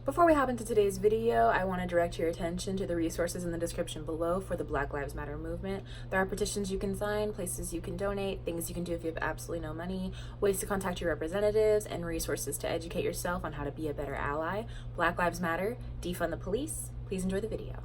Before we hop into today's video, I want to direct your attention to the resources in the description below for the Black Lives Matter movement. There are petitions you can sign, places you can donate, things you can do if you have absolutely no money, ways to contact your representatives, and resources to educate yourself on how to be a better ally. Black Lives Matter, defund the police. Please enjoy the video.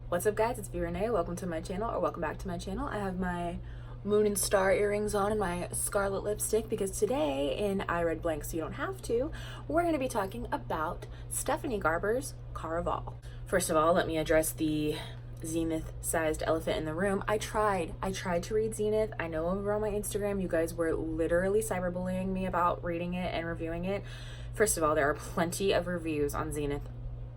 What's up, guys? It's V Renee. Welcome to my channel, or welcome back to my channel. I have my moon and star earrings on and my Scarlett lipstick because today in I Read Blank So You Don't Have To, we're going to be talking about Stephanie Garber's CARAVAL. First of all, let me address the Zenith-sized elephant in the room. I tried to read Zenith. I know over on my Instagram you guys were literally cyberbullying me about reading it and reviewing it. First of all, there are plenty of reviews on Zenith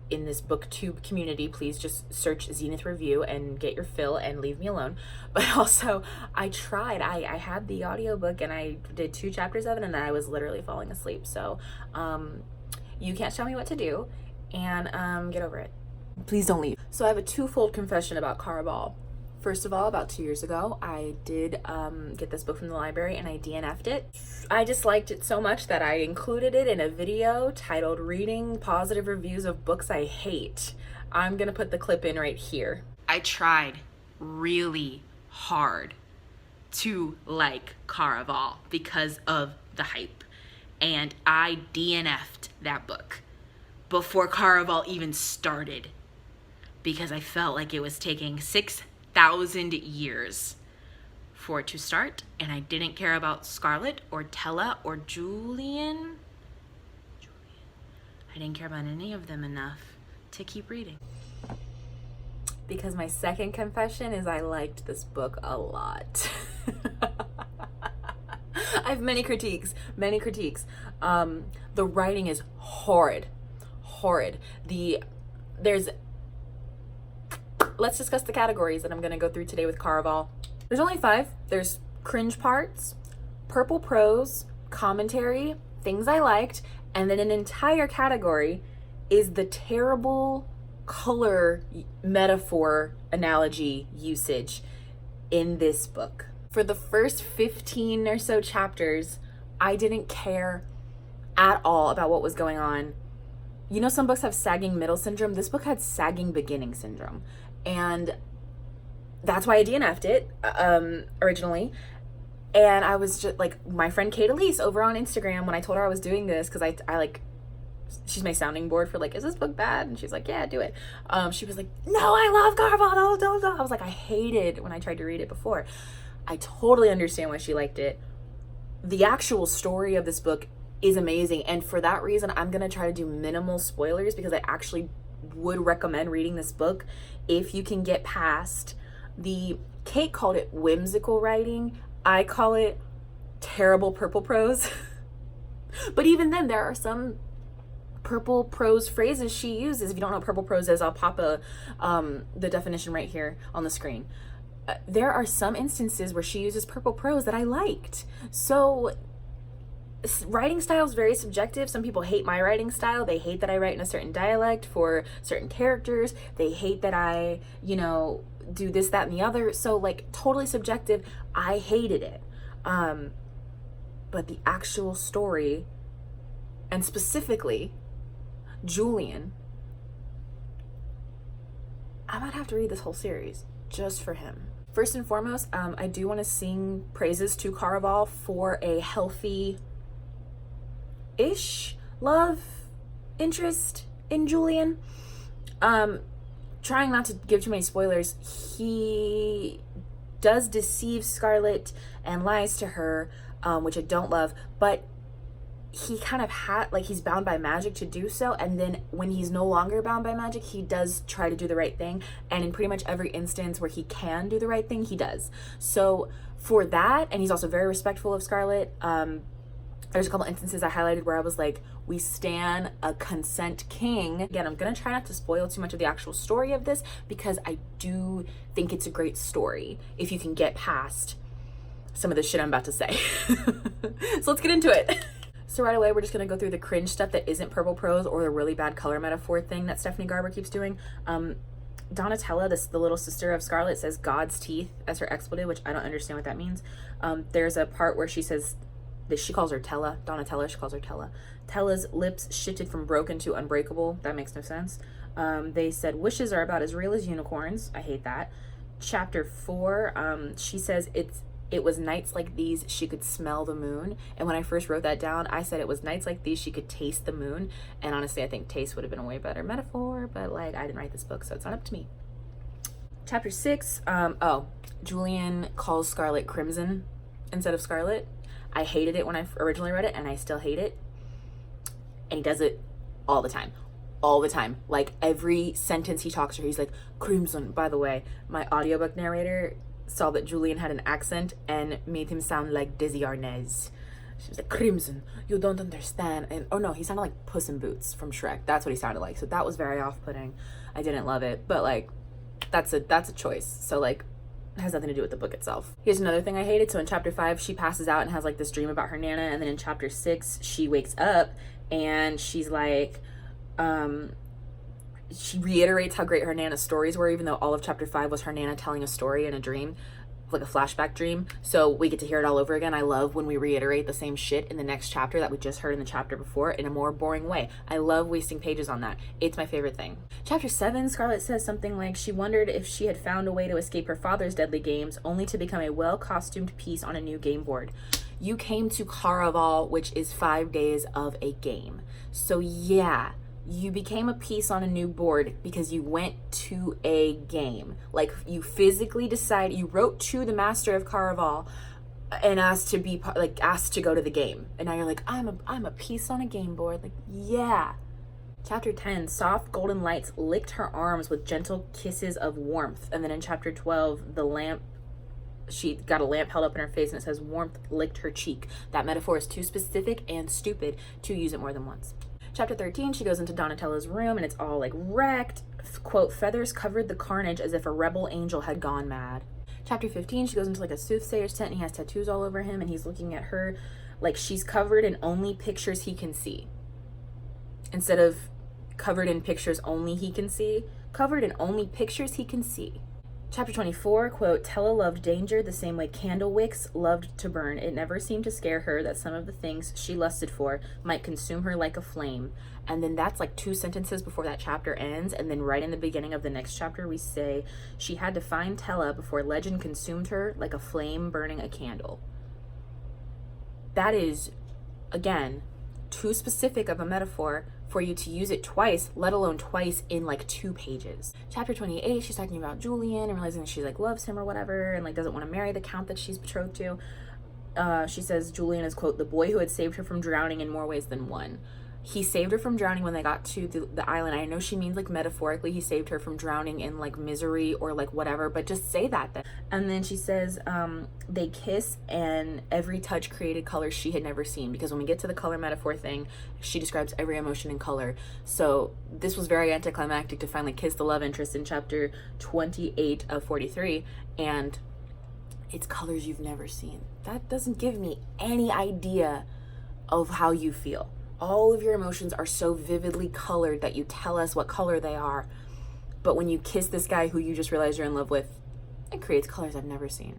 in this booktube community. Please just search Zenith review and get your fill and leave me alone. But also, I tried. I had the audiobook and I did 2 chapters of it and I was literally falling asleep. So you can't tell me what to do, and get over it. Please don't leave. So I have a twofold confession about CARAVAL. First of all, about 2 years ago, I did get this book from the library and I DNF'd it. I disliked it so much that I included it in a video titled Reading Positive Reviews of Books I Hate. I'm gonna put the clip in right here. I tried really hard to like CARAVAL because of the hype, and I DNF'd that book before CARAVAL even started because I felt like it was taking 6,000 years for it to start, and I didn't care about Scarlett or Tella or Julian. I didn't care about any of them enough to keep reading. Because my second confession is I liked this book a lot. I have many critiques. The writing is horrid. Let's discuss the categories that I'm going to go through today with CARAVAL. There's only 5. There's cringe parts, purple prose, commentary, things I liked, and then an entire category is the terrible color metaphor analogy usage in this book. For the first 15 or so chapters, I didn't care at all about what was going on. You know, some books have sagging middle syndrome. This book had sagging beginning syndrome. And that's why I DNF'd it originally. And I was just like, my friend Kate Elise over on Instagram, when I told her I was doing this, because I like, she's my sounding board for like, is this book bad? And she's like, yeah, do it. She was like, no, I love CARAVAL, don't. I was like, I hated when I tried to read it before. I totally understand why she liked it. The actual story of this book is amazing, and for that reason I'm gonna try to do minimal spoilers, because I actually would recommend reading this book if you can get past Kate called it whimsical writing, I call it terrible purple prose. But even then, there are some purple prose phrases she uses. If you don't know what purple prose is, I'll pop the definition right here on the screen. There are some instances where she uses purple prose that I liked. So writing style is very subjective. Some people hate my writing style. They hate that I write in a certain dialect for certain characters. They hate that I, do this, that, and the other. So like totally subjective. I hated it. But the actual story, and specifically Julian, I might have to read this whole series just for him. First and foremost, I do want to sing praises to CARAVAL for a healthy love interest in Julian. Trying not to give too many spoilers, he does deceive Scarlett and lies to her, which I don't love, but he kind of he's bound by magic to do so, and then when he's no longer bound by magic, he does try to do the right thing, and in pretty much every instance where he can do the right thing, he does. So for that, and he's also very respectful of Scarlett. There's a couple instances I highlighted where I was like, we stan a consent king. Again, I'm gonna try not to spoil too much of the actual story of this, because I do think it's a great story if you can get past some of the shit I'm about to say. So let's get into it. So right away, we're just gonna go through the cringe stuff that isn't purple prose or the really bad color metaphor thing that Stephanie Garber keeps doing. Donatella, the little sister of Scarlett, says God's teeth as her expletive, which I don't understand what that means. There's a part where she says She calls her Tella. Donatella, she calls her Tella. Tella's lips shifted from broken to unbreakable. That makes no sense. They said wishes are about as real as unicorns. I hate that. Chapter 4, she says it was nights like these she could smell the moon. And when I first wrote that down, I said it was nights like these she could taste the moon. And honestly, I think taste would have been a way better metaphor, but like I didn't write this book, so it's not up to me. Chapter 6, Julian calls Scarlett Crimson instead of Scarlet. I hated it when I originally read it, and I still hate it. And he does it all the time. All the time. Like every sentence he talks to her, he's like, Crimson. By the way, my audiobook narrator saw that Julian had an accent and made him sound like Desi Arnaz. She was like, Crimson, you don't understand. And oh no, he sounded like Puss in Boots from Shrek. That's what he sounded like. So that was very off-putting. I didn't love it, but like that's a choice. So like it has nothing to do with the book itself. Here's another thing I hated. So in chapter 5, she passes out and has like this dream about her Nana, and then in chapter 6, she wakes up and she's like, she reiterates how great her Nana's stories were, even though all of chapter 5 was her Nana telling a story in a dream, like a flashback dream. So we get to hear it all over again. I love when we reiterate the same shit in the next chapter that we just heard in the chapter before in a more boring way. I love wasting pages on that. It's my favorite thing. Chapter 7, Scarlett says something like she wondered if she had found a way to escape her father's deadly games, only to become a well-costumed piece on a new game board. You came to CARAVAL, which is 5 days of a game. So yeah, you became a piece on a new board because you went to a game. Like you physically decided, you wrote to the master of CARAVAL and asked to go to the game. And now you're like, I'm a piece on a game board. Like, yeah. Chapter 10, soft golden lights licked her arms with gentle kisses of warmth. And then in chapter 12, she got a lamp held up in her face and it says warmth licked her cheek. That metaphor is too specific and stupid to use it more than once. Chapter 13, she goes into Donatella's room and it's all like wrecked. Quote, feathers covered the carnage as if a rebel angel had gone mad. Chapter 15, she goes into like a soothsayer's tent and he has tattoos all over him and he's looking at her like she's covered in only pictures he can see. Instead of covered in pictures only he can see, covered in only pictures he can see. Chapter 24, quote, Tella loved danger the same way candle wicks loved to burn. It never seemed to scare her that some of the things she lusted for might consume her like a flame. And then that's like 2 sentences before that chapter ends. And then right in the beginning of the next chapter, we say, she had to find Tella before legend consumed her like a flame burning a candle. That is, again, too specific of a metaphor for you to use it twice, let alone twice in like 2 pages. Chapter 28, she's talking about Julian and realizing that she like loves him or whatever and like doesn't want to marry the count that she's betrothed to. She says Julian is, quote, the boy who had saved her from drowning in more ways than one. He saved her from drowning when they got to the island. I know she means like metaphorically he saved her from drowning in like misery or like whatever, but just say that then. And then she says they kiss and every touch created colors she had never seen, because when we get to the color metaphor thing, she describes every emotion in color. So this was very anticlimactic to finally kiss the love interest in chapter 28 of 43, and it's colors you've never seen. That doesn't give me any idea of how you feel. All of your emotions are so vividly colored that you tell us what color they are. But when you kiss this guy who you just realized you're in love with, it creates colors I've never seen.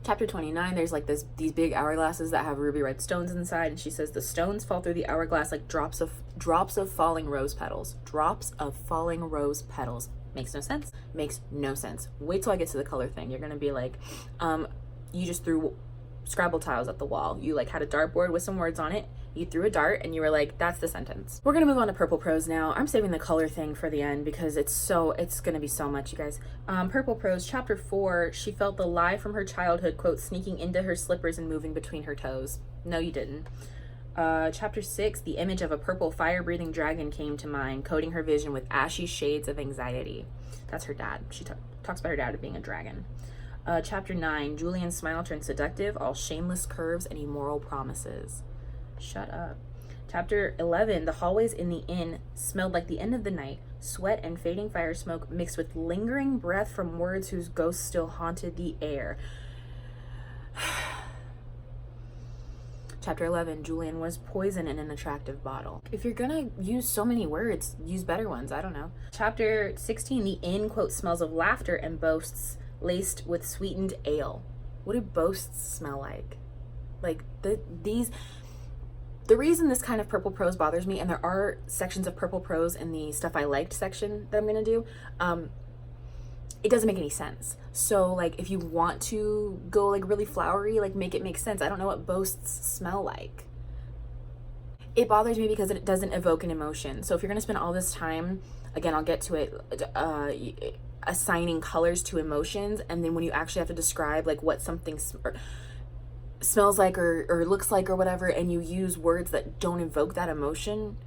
Chapter 29, there's like these big hourglasses that have ruby red stones inside, and she says the stones fall through the hourglass like drops of falling rose petals. Drops of falling rose petals. Makes no sense. Makes no sense. Wait till I get to the color thing. You're gonna be like, you just threw Scrabble tiles at the wall. You like had a dartboard with some words on it. You threw a dart and you were like, that's the sentence. We're gonna move on to purple prose now. I'm saving the color thing for the end because it's gonna be so much, you guys. Purple prose, chapter 4, she felt the lie from her childhood, quote, sneaking into her slippers and moving between her toes. No, you didn't. Chapter 6, the image of a purple fire-breathing dragon came to mind, coating her vision with ashy shades of anxiety. That's her dad. She talks about her dad being a dragon. Chapter 9, Julian's smile turned seductive, all shameless curves and immoral promises. Shut up. Chapter 11, the hallways in the inn smelled like the end of the night. Sweat and fading fire smoke mixed with lingering breath from words whose ghosts still haunted the air. Chapter 11, Julian was poison in an attractive bottle. If you're gonna use so many words, use better ones. I don't know. Chapter 16, the inn, quote, smells of laughter and boasts laced with sweetened ale. What do boasts smell like? Like the reason this kind of purple prose bothers me, and there are sections of purple prose in the stuff I liked section that I'm gonna do, it doesn't make any sense. So like if you want to go like really flowery, like make it make sense. I don't know what boasts smell like. It bothers me because it doesn't evoke an emotion. So if you're gonna spend all this time, again, I'll get to it, assigning colors to emotions, and then when you actually have to describe like what something smells like or looks like or whatever, and you use words that don't evoke that emotion,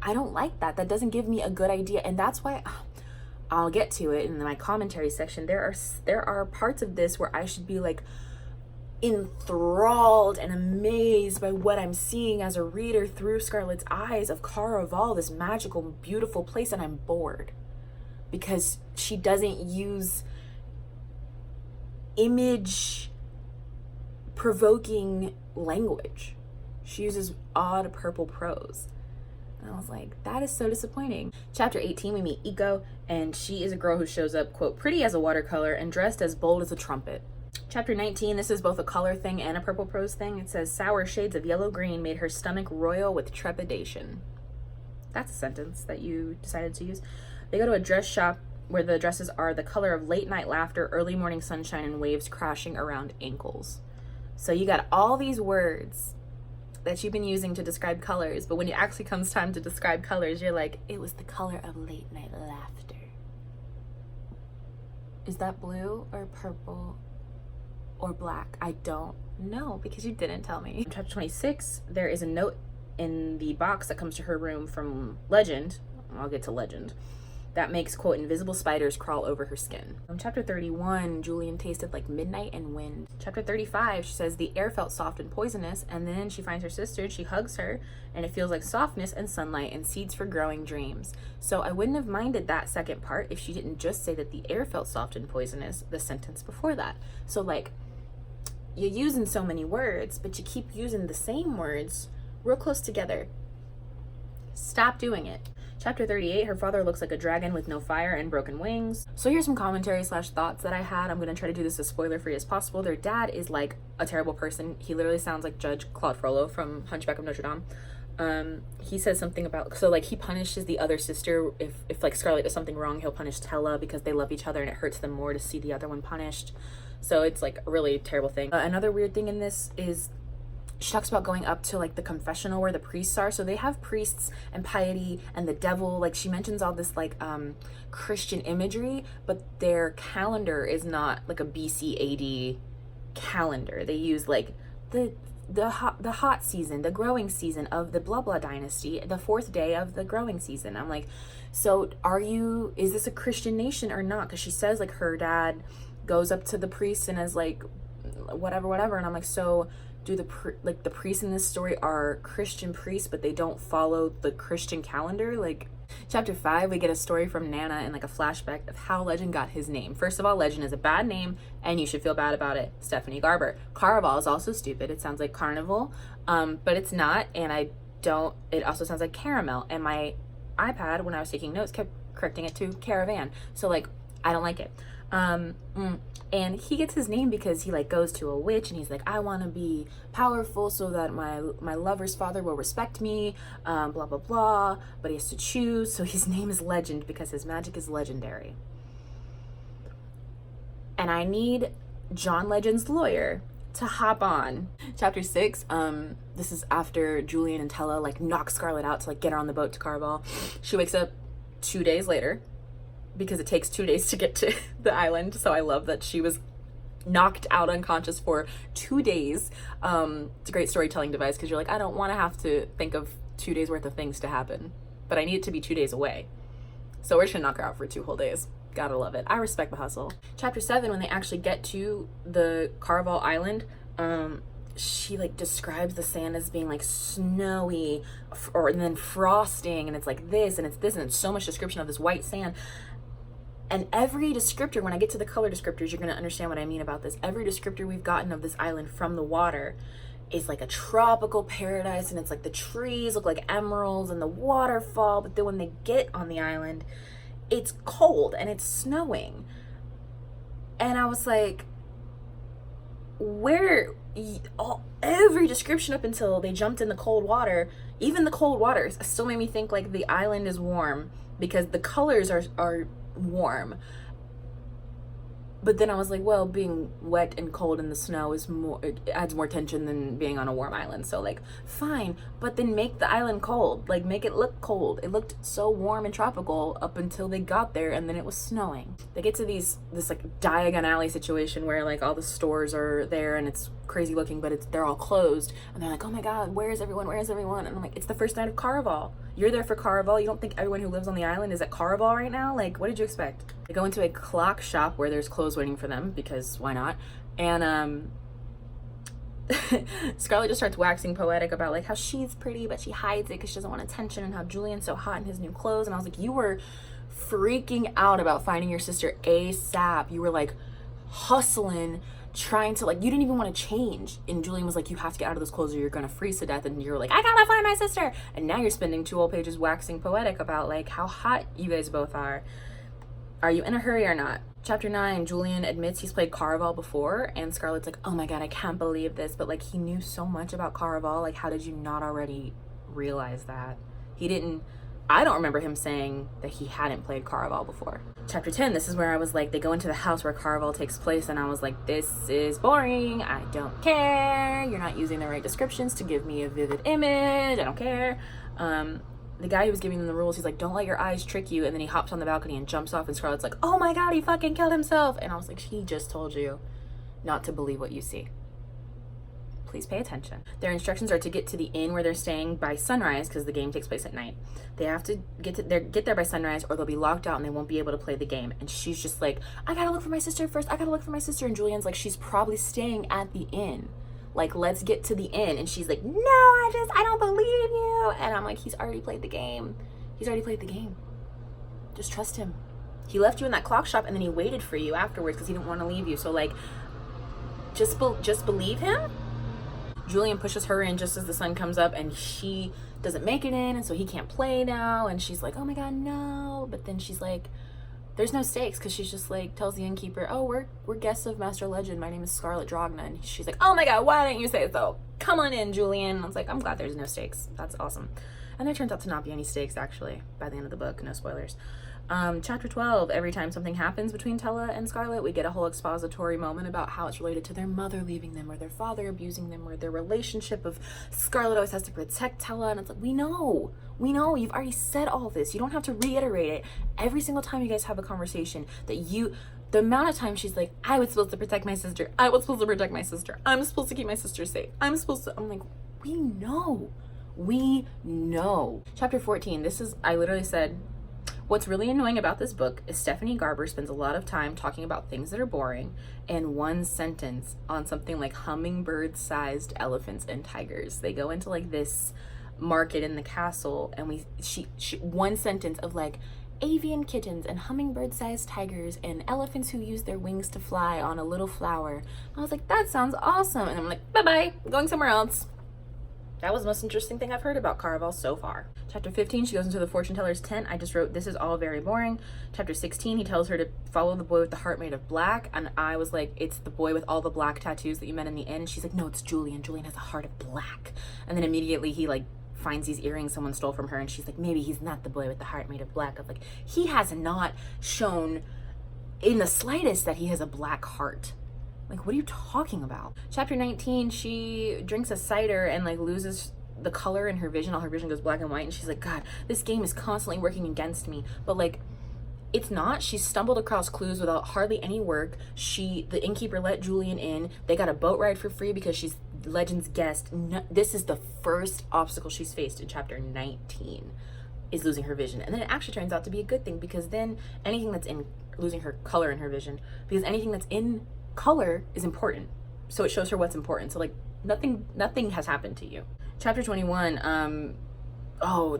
I don't like that. That doesn't give me a good idea. And that's why I'll get to it in my commentary section. There are parts of this where I should be like enthralled and amazed by what I'm seeing as a reader through Scarlett's eyes of CARAVAL, this magical, beautiful place, and I'm bored because she doesn't use image provoking language. She uses odd purple prose. And I was like, that is so disappointing. Chapter 18, we meet Eco, and she is a girl who shows up, quote, pretty as a watercolor and dressed as bold as a trumpet. Chapter 19, this is both a color thing and a purple prose thing. It says, sour shades of yellow-green made her stomach royal with trepidation. That's a sentence that you decided to use. They go to a dress shop where the dresses are the color of late-night laughter, early morning sunshine, and waves crashing around ankles. So you got all these words that you've been using to describe colors, but when it actually comes time to describe colors, you're like, it was the color of late-night laughter. Is that blue or purple or black? I don't know because you didn't tell me. In chapter 26, there is a note in the box that comes to her room from Legend. I'll get to Legend. That makes, quote, invisible spiders crawl over her skin. In chapter 31, Julian tasted like midnight and wind. Chapter 35, she says the air felt soft and poisonous, and then she finds her sister and she hugs her, and it feels like softness and sunlight and seeds for growing dreams. So I wouldn't have minded that second part if she didn't just say that the air felt soft and poisonous the sentence before that. So like, you're using so many words, but you keep using the same words real close together. Stop doing it. Chapter 38, her father looks like a dragon with no fire and broken wings. So here's some commentary / thoughts that I had. I'm going to try to do this as spoiler-free as possible. Their dad is like a terrible person. He literally sounds like Judge Claude Frollo from Hunchback of Notre Dame. He says something about, so like he punishes the other sister. If like Scarlett does something wrong, he'll punish Tella because they love each other and it hurts them more to see the other one punished. So it's like a really terrible thing. Another weird thing in this is she talks about going up to like the confessional where the priests are. So they have priests and piety and the devil. Like she mentions all this like Christian imagery, but their calendar is not like a BC AD calendar. They use like the hot season, the growing season of the blah blah dynasty, the 4th day of the growing season. I'm like, so is this a Christian nation or not? Because she says like her dad goes up to the priest and is like whatever, and I'm like, so do the priests in this story are Christian priests, but they don't follow the Christian calendar? Like, chapter 5, we get a story from Nana and like a flashback of how Legend got his name. First of all, Legend is a bad name, and you should feel bad about it. Stephanie Garber. CARAVAL is also stupid. It sounds like carnival, but it's not. And it also sounds like caramel. And my iPad, when I was taking notes, kept correcting it to caravan. So like, I don't like it. And he gets his name because he like goes to a witch and he's like, I want to be powerful so that my lover's father will respect me, blah blah blah, but he has to choose. So his name is Legend because his magic is legendary. And I need John Legend's lawyer to hop on. Chapter 6, this is after Julian and Tella like knock Scarlett out to like get her on the boat to CARAVAL. She wakes up 2 days later, because it takes 2 days to get to the island. So I love that she was knocked out unconscious for 2 days. It's a great storytelling device because you're like, I don't want to have to think of 2 days worth of things to happen, but I need it to be 2 days away. So we're just gonna knock her out for 2 whole days. Gotta love it. I respect the hustle. Chapter 7, when they actually get to the CARAVAL island, she like describes the sand as being like snowy and then frosting, and it's like this and it's this, and it's so much description of this white sand. And every descriptor, when I get to the color descriptors, you're going to understand what I mean about this. Every descriptor we've gotten of this island from the water is like a tropical paradise, and it's like the trees look like emeralds and the waterfall, but then when they get on the island, it's cold and it's snowing. And I was like, where every description up until they jumped in the cold water, even the cold waters still made me think like the island is warm because the colors are warm. But then I was like, well, being wet and cold in the snow is it adds more tension than being on a warm island. So like, fine, but then make the island cold. Like, make it look cold. It looked so warm and tropical up until they got there, and then it was snowing. They get to this like Diagon Alley situation where like all the stores are there and it's crazy looking, but they're all closed. And they're like, oh my God, where's everyone? Where's everyone? And I'm like, it's the first night of CARAVAL. You're there for CARAVAL. You don't think everyone who lives on the island is at CARAVAL right now? Like, what did you expect? They go into a clock shop where there's clothes waiting for them because why not? And Scarlett just starts waxing poetic about like how she's pretty but she hides it because she doesn't want attention, and how Julian's so hot in his new clothes. And I was like, you were freaking out about finding your sister ASAP. You were like hustling, trying to, like, you didn't even want to change, and Julian was like, you have to get out of those clothes or you're gonna freeze to death, and you're like, I gotta find my sister. And now you're spending 2 whole pages waxing poetic about like how hot you guys both are. Are you in a hurry or not? Chapter 9, Julian admits he's played CARAVAL before, and Scarlett's like, oh my God, I can't believe this, but like, he knew so much about CARAVAL. Like, how did you not already realize that? I don't remember him saying that he hadn't played CARAVAL before. Chapter 10, this is where I was like, they go into the house where CARAVAL takes place, and I was like, this is boring. I don't care. You're not using the right descriptions to give me a vivid image. I don't care. The guy who was giving them the rules, he's like, don't let your eyes trick you. And then he hops on the balcony and jumps off, and Scarlett's like, oh my God, he fucking killed himself. And I was like, he just told you not to believe what you see. Please pay attention. Their instructions are to get to the inn where they're staying by sunrise, because the game takes place at night. They have to get there by sunrise, or they'll be locked out and they won't be able to play the game. And she's just like, I gotta look for my sister first. I gotta look for my sister. And Julian's like, she's probably staying at the inn. Like, let's get to the inn. And she's like, no, I don't believe you. And I'm like, he's already played the game. He's already played the game. Just trust him. He left you in that clock shop, and then he waited for you afterwards because he didn't want to leave you. So like, just believe him. Julian pushes her in just as the sun comes up, and she doesn't make it in, and so he can't play now. And she's like, oh my God, no. But then she's like, there's no stakes, because she's just like, tells the innkeeper, oh, we're guests of Master Legend. My name is Scarlett Drogna. And she's like, oh my God, why didn't you say so? Come on in, Julian. I was like, I'm glad there's no stakes. That's awesome. And there turns out to not be any stakes, actually, by the end of the book. No spoilers. Chapter 12, every time something happens between Tella and Scarlett, we get a whole expository moment about how it's related to their mother leaving them, or their father abusing them, or their relationship of Scarlett always has to protect Tella. And it's like, we know, you've already said all this. You don't have to reiterate it every single time you guys have a conversation. The amount of time she's like, I was supposed to protect my sister. I was supposed to protect my sister. I'm supposed to keep my sister safe. I'm like, we know. Chapter 14, I literally said, what's really annoying about this book is Stephanie Garber spends a lot of time talking about things that are boring and one sentence on something like hummingbird-sized elephants and tigers. They go into like this market in the castle, and she one sentence of like avian kittens and hummingbird-sized tigers and elephants who use their wings to fly on a little flower. I was like, that sounds awesome. And I'm like, bye-bye, I'm going somewhere else. That was the most interesting thing I've heard about CARAVAL so far. Chapter 15, she goes into the fortune teller's tent. I just wrote, this is all very boring. Chapter 16, he tells her to follow the boy with the heart made of black. And I was like, it's the boy with all the black tattoos that you met in the inn. She's like, no, it's Julian. Julian has a heart of black. And then immediately he like finds these earrings someone stole from her. And she's like, maybe he's not the boy with the heart made of black. I'm like, he has not shown in the slightest that he has a black heart. Like, what are you talking about? Chapter 19, she drinks a cider and like loses the color in her vision. All her vision goes black and white, and she's like, God, this game is constantly working against me. But like, it's not. She stumbled across clues without hardly any work. The innkeeper let Julian in. They got a boat ride for free because she's Legend's guest. No, this is the first obstacle she's faced in chapter 19, is losing her vision. And then it actually turns out to be a good thing, because then anything that's in losing her color in her vision, because anything that's in color is important, so it shows her what's important. So like, nothing has happened to you. Chapter 21,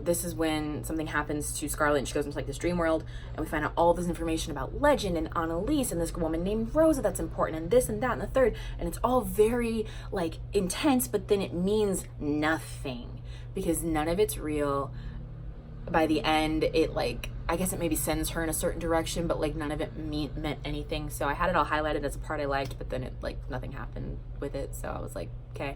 this is when something happens to Scarlett, and she goes into like this dream world, and we find out all this information about Legend and Annalise and this woman named Rosa that's important, and this and that and the third, and it's all very like intense, but then it means nothing because none of it's real. By the end, it like I guess it maybe sends her in a certain direction, but like none of it meant anything. So I had it all highlighted as a part I liked, but then it like nothing happened with it. So I was like, okay.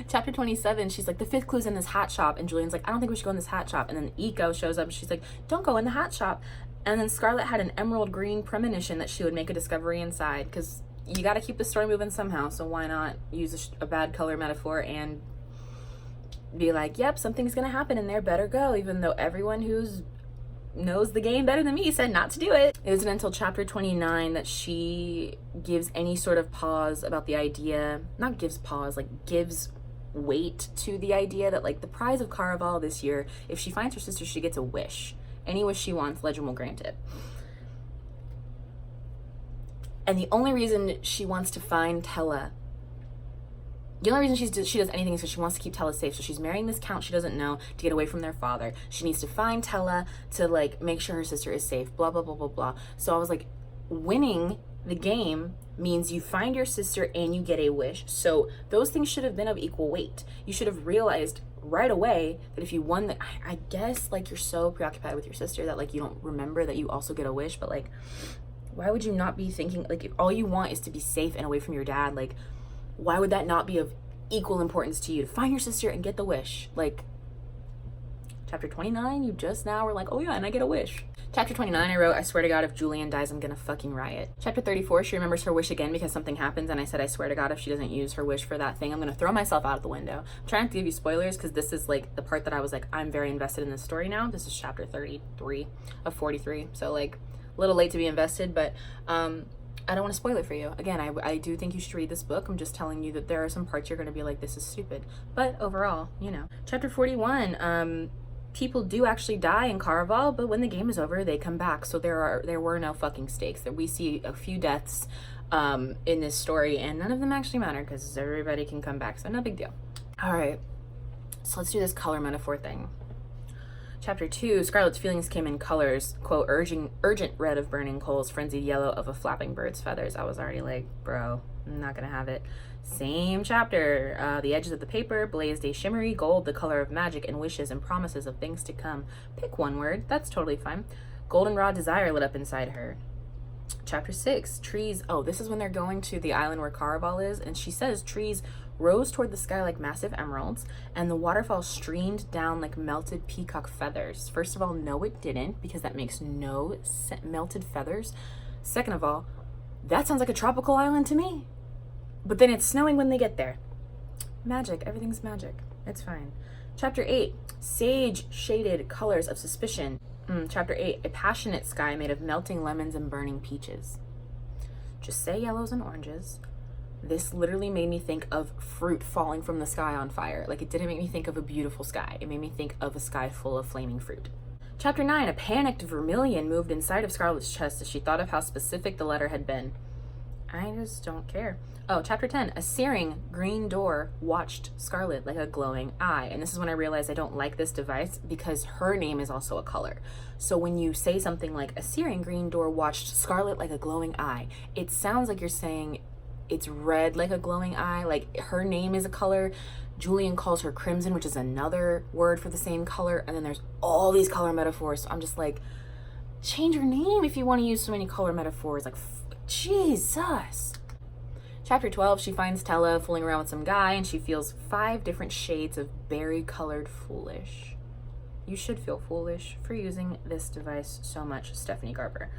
Chapter 27, she's like, the 5th clue's in this hat shop. And Julian's like, I don't think we should go in this hat shop. And then Eco shows up and she's like, don't go in the hat shop. And then Scarlett had an emerald green premonition that she would make a discovery inside, because you got to keep the story moving somehow. So why not use a bad color metaphor and be like, yep, something's going to happen in there, better go. Even though everyone who's knows the game better than me said not to do it. It isn't until chapter 29 that she gives any sort of pause about the idea, not gives pause, like gives weight to the idea that like the prize of CARAVAL this year, if she finds her sister, she gets a wish. Any wish she wants, Legend will grant it. And the only reason she wants to find Tella, the only reason she does anything is because she wants to keep Tella safe. So she's marrying this count she doesn't know to get away from their father. She needs to find Tella to like make sure her sister is safe, blah, blah, blah, blah, blah. So I was like, winning the game means you find your sister and you get a wish. So those things should have been of equal weight. You should have realized right away that if you won the, I guess like you're so preoccupied with your sister that like you don't remember that you also get a wish, but like, why would you not be thinking, like, if all you want is to be safe and away from your dad, like, why would that not be of equal importance to you to find your sister and get the wish? Like, chapter 29, you just now were like, oh yeah, and I get a wish. Chapter 29, I wrote, I swear to God, if Julian dies, I'm gonna fucking riot. Chapter 34, she remembers her wish again because something happens, and I said, I swear to God, if she doesn't use her wish for that thing, I'm gonna throw myself out of the window. I'm trying to give you spoilers because this is like the part that I was like, I'm very invested in this story now. This is chapter 33 of 43, so like a little late to be invested, but I don't want to spoil it for you. Again, I do think you should read this book. I'm just telling you that there are some parts you're going to be like, this is stupid. But overall, you know. Chapter 41, people do actually die in CARAVAL, but when the game is over, they come back. So there were no fucking stakes. That we see a few deaths in this story, and none of them actually matter because everybody can come back. So no big deal. All right, so let's do this color metaphor thing. Chapter 2, Scarlett's feelings came in colors, quote, urgent red of burning coals, frenzied yellow of a flapping bird's feathers. I was already like, bro, I'm not gonna have it. Same chapter, the edges of the paper blazed a shimmery gold, the color of magic and wishes and promises of things to come. Pick one word, that's totally fine. Goldenrod desire lit up inside her. Chapter 6, trees, oh, this is when they're going to the island where CARAVAL is, and she says trees rose toward the sky like massive emeralds, and the waterfall streamed down like melted peacock feathers. First of all, no it didn't, because that makes no sense. Melted feathers. Second of all, that sounds like a tropical island to me. But then it's snowing when they get there. Magic, everything's magic. It's fine. Chapter 8, sage shaded colors of suspicion. Chapter 8, a passionate sky made of melting lemons and burning peaches. Just say yellows and oranges. This literally made me think of fruit falling from the sky on fire. Like, it didn't make me think of a beautiful sky. It made me think of a sky full of flaming fruit. Chapter 9, a panicked vermilion moved inside of Scarlett's chest as she thought of how specific the letter had been. I just don't care. Oh, chapter 10, a searing green door watched Scarlett like a glowing eye. And this is when I realized I don't like this device because her name is also a color. So when you say something like a searing green door watched Scarlett like a glowing eye, it sounds like you're saying it's red like a glowing eye. Like, her name is a color. Julian calls her crimson, which is another word for the same color. And then there's all these color metaphors. So I'm just like, change your name if you want to use so many color metaphors. Like, Jesus. Chapter 12, she finds Tella fooling around with some guy, and she feels 5 different shades of berry-colored foolish. You should feel foolish for using this device so much, Stephanie Garber.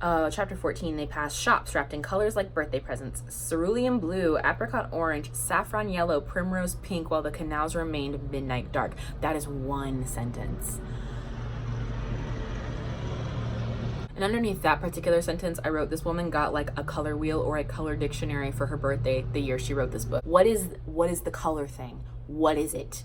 Chapter 14, they pass shops wrapped in colors like birthday presents. Cerulean blue, apricot orange, saffron yellow, primrose pink, while the canals remained midnight dark. That is one sentence. And underneath that particular sentence, I wrote, this woman got like a color wheel or a color dictionary for her birthday the year she wrote this book. What is the color thing? What is it?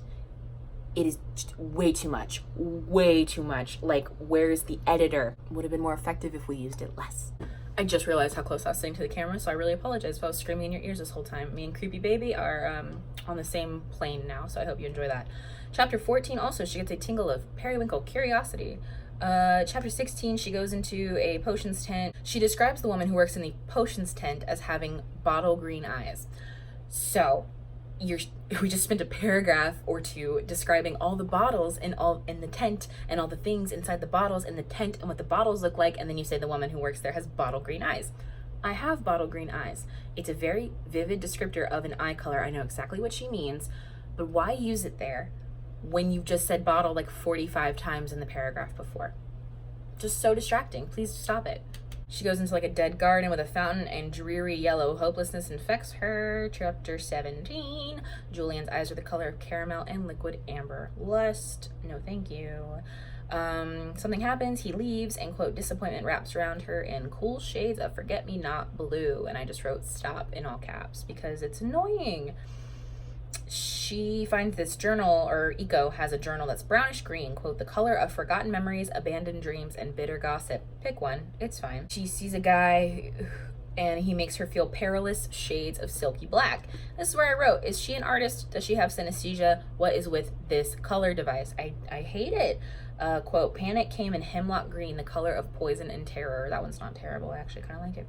It is way too much. Way too much. Like, where's the editor? Would have been more effective if we used it less. I just realized how close I was sitting to the camera, so I really apologize if I was screaming in your ears this whole time. Me and Creepy Baby are on the same plane now, so I hope you enjoy that. Chapter 14, also, she gets a tingle of periwinkle curiosity. Chapter 16, she goes into a potions tent. She describes the woman who works in the potions tent as having bottle green eyes. So, we just spent a paragraph or two describing all the bottles in the tent and all the things inside the bottles in the tent and what the bottles look like, and then you say the woman who works there has bottle green eyes. I have bottle green eyes. It's a very vivid descriptor of an eye color. I know exactly what she means, but why use it there when you've just said bottle like 45 times in the paragraph before? Just so distracting. Please stop it. She goes into like a dead garden with a fountain, and dreary yellow hopelessness infects her. Chapter 17. Julian's eyes are the color of caramel and liquid amber. Lust. No thank you. Something happens, he leaves, and quote, disappointment wraps around her in cool shades of forget-me-not blue. And I just wrote stop in all caps because it's annoying. She finds this journal, or Eco has a journal that's brownish green, quote, the color of forgotten memories, abandoned dreams, and bitter gossip. Pick one, it's fine. She sees a guy and he makes her feel perilous shades of silky black. This is where I wrote, is she an artist? Does she have synesthesia? What is with this color device? I hate it. Quote, panic came in hemlock green, the color of poison and terror. That one's not terrible, I actually kind of like it.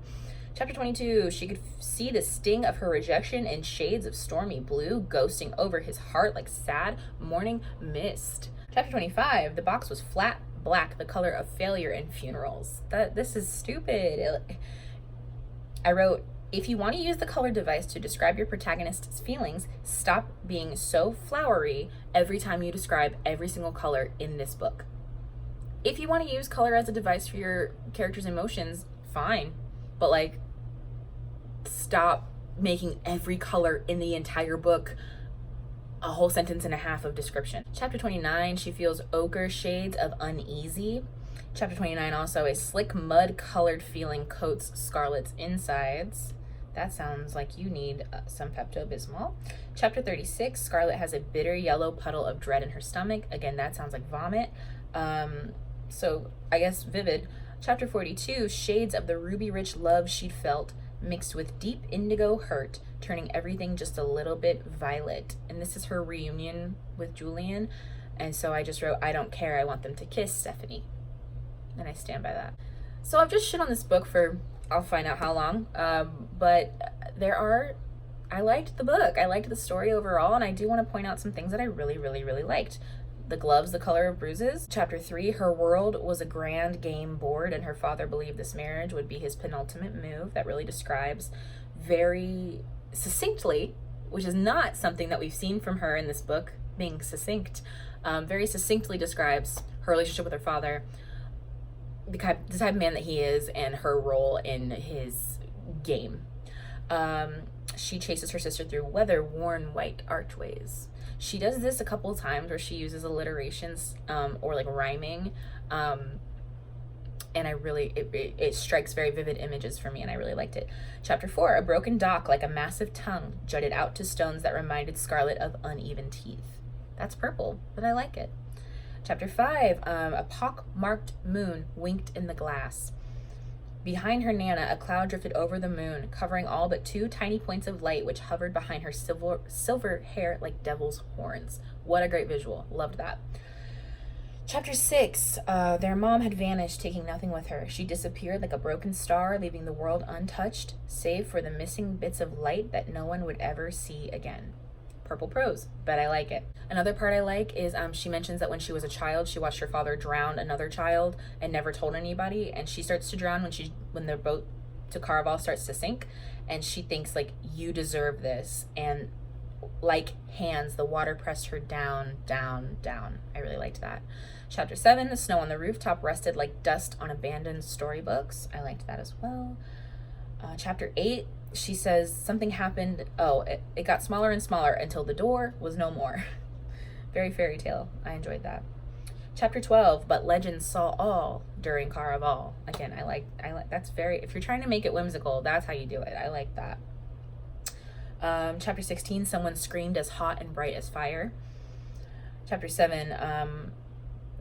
Chapter 22, she could see the sting of her rejection in shades of stormy blue, ghosting over his heart like sad morning mist. Chapter 25, the box was flat black, the color of failure and funerals. This is stupid. I wrote, if you want to use the color device to describe your protagonist's feelings, stop being so flowery every time you describe every single color in this book. If you want to use color as a device for your character's emotions, fine. But like, stop making every color in the entire book a whole sentence and a half of description. Chapter 29, she feels ochre shades of uneasy. Chapter 29, also a slick mud colored feeling coats Scarlett's insides. That sounds like you need some Pepto-Bismol. Chapter 36, Scarlett has a bitter yellow puddle of dread in her stomach. Again, that sounds like vomit. So I guess vivid. Chapter 42, shades of the ruby-rich love she'd felt mixed with deep indigo hurt, turning everything just a little bit violet. And this is her reunion with Julian. And so I just wrote, I don't care, I want them to kiss Stephanie. And I stand by that. So I've just shit on this book for, I'll find out how long. But I liked the book. I liked the story overall. And I do want to point out some things that I really, really, really liked. The gloves, the color of bruises. Chapter 3, her world was a grand game board, and her father believed this marriage would be his penultimate move. That really describes very succinctly, which is not something that we've seen from her in this book, being succinct. Very succinctly describes her relationship with her father, the type of man that he is, and her role in his game. She chases her sister through weather-worn white archways. She does this a couple of times where she uses alliterations or like rhyming, and I really, it strikes very vivid images for me, and I really liked it. Chapter 4, a broken dock like a massive tongue jutted out to stones that reminded Scarlett of uneven teeth. That's purple, but I like it. Chapter 5, a pock-marked moon winked in the glass. Behind her Nana, a cloud drifted over the moon, covering all but 2 tiny points of light which hovered behind her silver hair like devil's horns. What a great visual. Loved that. Chapter 6, their mom had vanished, taking nothing with her. She disappeared like a broken star, leaving the world untouched, save for the missing bits of light that no one would ever see again. Purple prose, but I like it. Another part I like is she mentions that when she was a child, she watched her father drown another child and never told anybody, and she starts to drown when their boat to CARAVAL starts to sink, and she thinks like, you deserve this, and like hands, the water pressed her down, down, down. I really liked that. Chapter 7, the snow on the rooftop rested like dust on abandoned storybooks. I liked that as well. Chapter 8, she says something happened. It got smaller and smaller until the door was no more. Very fairy tale. I enjoyed that. Chapter 12, but legends saw all during CARAVAL. Again, I like that's very, if you're trying to make it whimsical, that's how you do it. I like that. Chapter 16, someone screamed as hot and bright as fire. Chapter 7,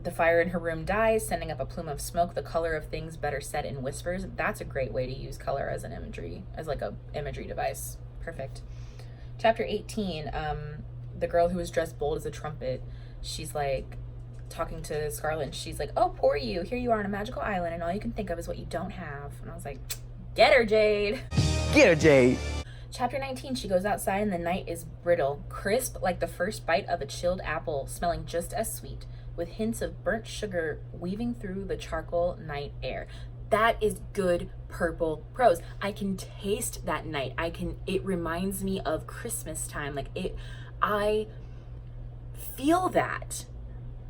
the fire in her room dies, sending up a plume of smoke, the color of things better said in whispers. That's a great way to use color as an imagery, as like a imagery device. Perfect. Chapter 18, the girl who was dressed bold as a trumpet, she's like talking to Scarlett, and she's like, oh, poor you, here you are on a magical island, and all you can think of is what you don't have. And I was like, get her, Jade. Get her, Jade. Chapter 19, she goes outside and the night is brittle, crisp like the first bite of a chilled apple, smelling just as sweet, with hints of burnt sugar weaving through the charcoal night air. That is good purple prose. I can taste that night. It reminds me of Christmas time. I feel that.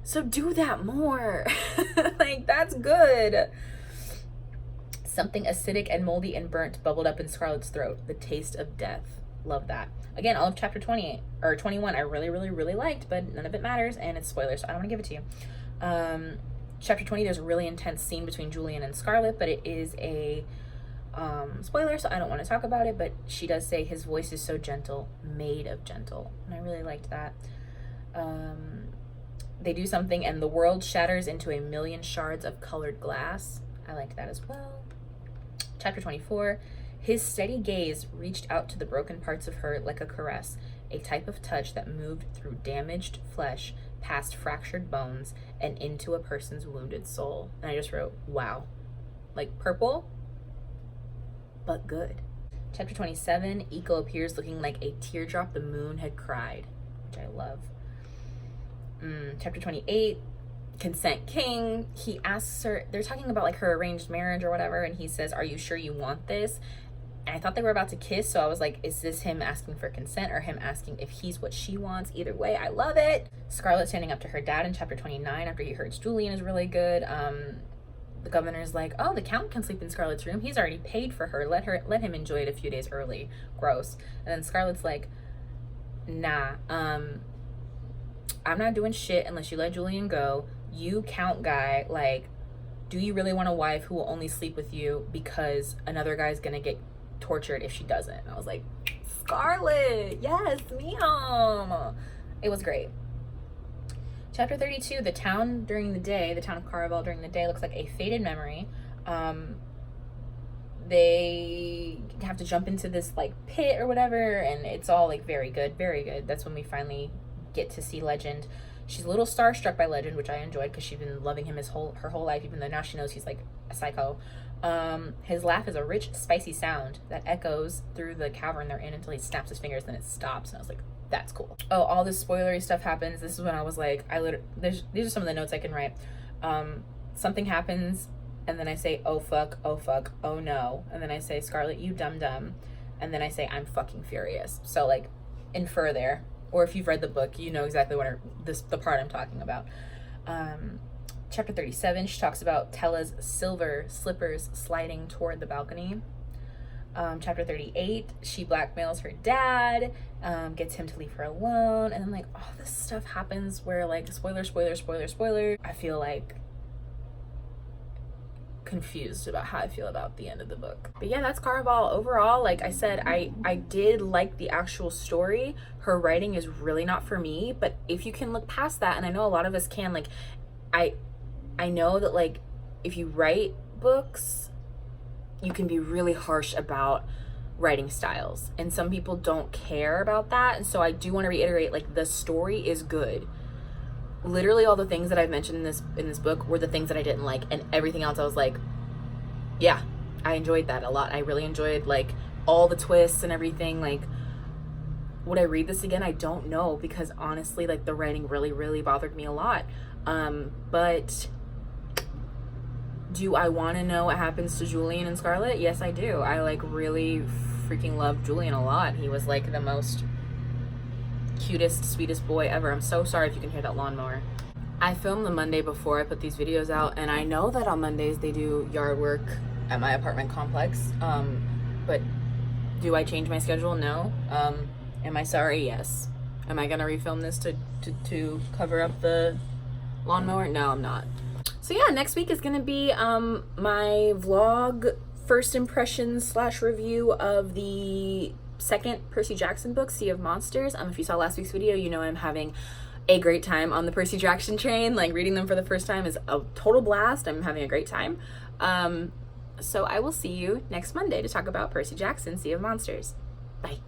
So do that more. That's good. Something acidic and moldy and burnt bubbled up in Scarlett's throat. The taste of death. Love that. Again, all of chapter 28 or 21 I really, really, really liked, but none of it matters and it's spoilers, so I don't want to give it to you. Chapter 20, there's a really intense scene between Julian and Scarlett, but it is a spoiler, so I don't want to talk about it, but she does say his voice is so gentle, made of gentle, and I really liked that. They do something and the world shatters into a million shards of colored glass. I liked that as well. Chapter 24, his steady gaze reached out to the broken parts of her like a caress, a type of touch that moved through damaged flesh, past fractured bones, and into a person's wounded soul. And I just wrote, wow. Purple, but good. Chapter 27, Eco appears looking like a teardrop the moon had cried, which I love. Chapter 28, Consent King. He asks her, they're talking about her arranged marriage or whatever, and he says, are you sure you want this? And I thought they were about to kiss, so I was like, is this him asking for consent or him asking if he's what she wants? Either way, I love it. Scarlett standing up to her dad in chapter 29 after he hurts Julian is really good. The governor's like, oh, the count can sleep in Scarlett's room. He's already paid for her. Let him enjoy it a few days early. Gross. And then Scarlett's like, nah, I'm not doing shit unless you let Julian go. You count guy, do you really want a wife who will only sleep with you because another guy's gonna get tortured if she doesn't? And I was like, Scarlett, yes, ma'am. It was great. Chapter 32, the town during the day, the town of CARAVAL during the day looks like a faded memory. They have to jump into this pit or whatever, and it's all very good, very good. That's when we finally get to see Legend. She's a little starstruck by Legend, which I enjoyed because she's been loving him her whole life, even though now she knows he's a psycho. His laugh is a rich, spicy sound that echoes through the cavern they're in until he snaps his fingers, then it stops. And I was like, that's cool. Oh, all this spoilery stuff happens. This is when I was like, these are some of the notes I can write. Something happens, and then I say, oh fuck, oh no. And then I say, Scarlett, you dumb. And then I say, I'm fucking furious. So infer there. Or if you've read the book, you know exactly the part I'm talking about. Chapter 37, she talks about Tella's silver slippers sliding toward the balcony. Chapter 38, she blackmails her dad, gets him to leave her alone, and then all this stuff happens where spoiler. I feel confused about how I feel about the end of the book. But yeah, that's CARAVAL. Overall, like I said, I did like the actual story. Her writing is really not for me, but if you can look past that, and I know a lot of us can, I know that if you write books, you can be really harsh about writing styles, and some people don't care about that. And so I do want to reiterate, the story is good. Literally all the things that I've mentioned in this book were the things that I didn't like, and everything else I was like, yeah, I enjoyed that a lot. I really enjoyed all the twists and everything. Would I read this again? I don't know, because honestly, the writing really bothered me a lot. But do I want to know what happens to Julian and Scarlett? Yes, I do. I really freaking love Julian a lot. He was the most cutest, sweetest boy ever. I'm so sorry if you can hear that lawnmower. I filmed the Monday before I put these videos out, and I know that on Mondays they do yard work at my apartment complex. But do I change my schedule? No. Am I sorry? Yes. Am I gonna refilm this to cover up the lawnmower? No, I'm not. So yeah, next week is gonna be my vlog first impressions / review of the second Percy Jackson book, Sea of Monsters. If you saw last week's video, you know I'm having a great time on the Percy Jackson train. Reading them for the first time is a total blast. I'm having a great time. So I will see you next Monday to talk about Percy Jackson, Sea of Monsters. Bye.